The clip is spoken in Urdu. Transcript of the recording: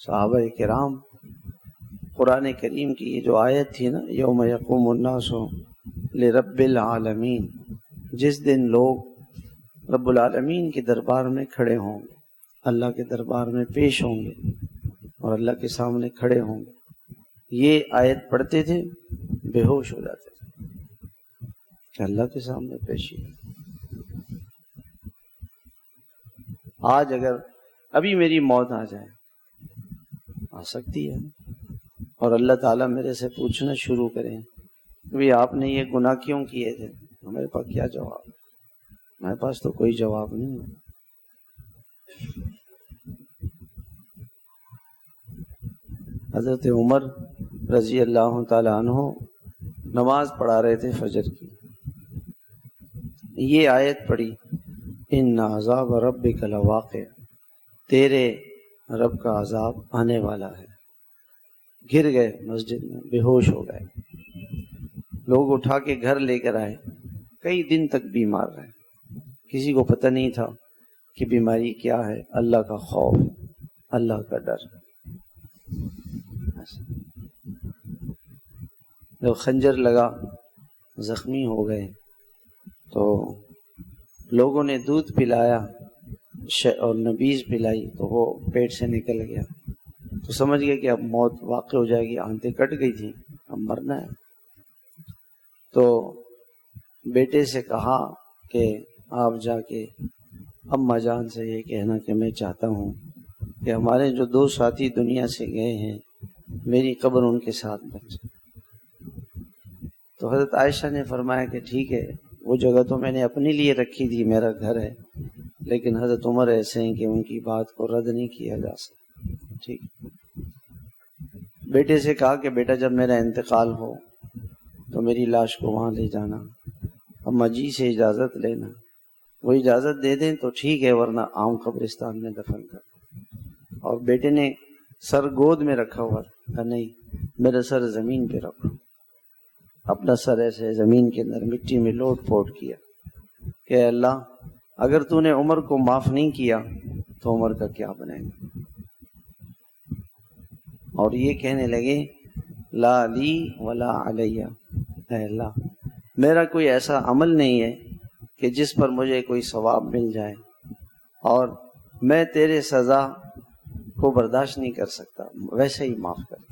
صحابہ کرام قرآن کریم کی یہ جو آیت تھی نا، یوم یقوم الناس لرب العالمین، جس دن لوگ رب العالمین کے دربار میں کھڑے ہوں گے، اللہ کے دربار میں پیش ہوں گے اور اللہ کے سامنے کھڑے ہوں گے، یہ آیت پڑھتے تھے بے ہوش ہو جاتے تھے کہ اللہ کے سامنے پیشی ہے۔ آج اگر ابھی میری موت آ جائے، آ سکتی ہے، اور اللہ تعالیٰ میرے سے پوچھنا شروع کریں کہ آپ نے یہ گناہ کیوں کیے تھے، ہمارے پاس کیا جواب؟ ہمارے پاس تو کوئی جواب نہیں ہے۔ حضرت عمر رضی اللہ تعالیٰ عنہ نماز پڑھا رہے تھے فجر کی، یہ آیت پڑھی، ان عذاب ربک لواقع، تیرے رب کا عذاب آنے والا ہے۔ گر گئے مسجد میں، بے ہوش ہو گئے، لوگ اٹھا کے گھر لے کر آئے، کئی دن تک بیمار رہے، کسی کو پتہ نہیں تھا کہ بیماری کیا ہے۔ اللہ کا خوف، اللہ کا ڈر۔ جب خنجر لگا، زخمی ہو گئے تو لوگوں نے دودھ پلایا اور نبیذ پلائی تو وہ پیٹ سے نکل گیا، تو سمجھ گئے کہ اب موت واقع ہو جائے گی، آنتیں کٹ گئی تھیں، اب مرنا ہے۔ تو بیٹے سے کہا کہ آپ جا کے اماں جان سے یہ کہنا کہ میں چاہتا ہوں کہ ہمارے جو 2 ساتھی دنیا سے گئے ہیں، میری قبر ان کے ساتھ بن جائے۔ تو حضرت عائشہ نے فرمایا کہ ٹھیک ہے، وہ جگہ تو میں نے اپنے لیے رکھی تھی، میرا گھر ہے، لیکن حضرت عمر ایسے ہیں کہ ان کی بات کو رد نہیں کیا جا سکتا۔ ٹھیک۔ بیٹے سے کہا کہ بیٹا جب میرا انتقال ہو تو میری لاش کو وہاں لے جانا، اماں جی سے اجازت لینا، وہ اجازت دے دیں تو ٹھیک ہے، ورنہ عام قبرستان میں دفن کر۔ اور بیٹے نے سر گود میں رکھا ہوا تھا، نہیں میرا سر زمین پہ رکھو، اپنا سر ایسے زمین کے اندر مٹی میں لوٹ پوٹ کیا کہ اللہ اگر تو نے عمر کو معاف نہیں کیا تو عمر کا کیا بنے گا۔ اور یہ کہنے لگے لا لی ولا علیہ، اے اللہ میرا کوئی ایسا عمل نہیں ہے کہ جس پر مجھے کوئی ثواب مل جائے، اور میں تیرے سزا کو برداشت نہیں کر سکتا، ویسے ہی معاف کر۔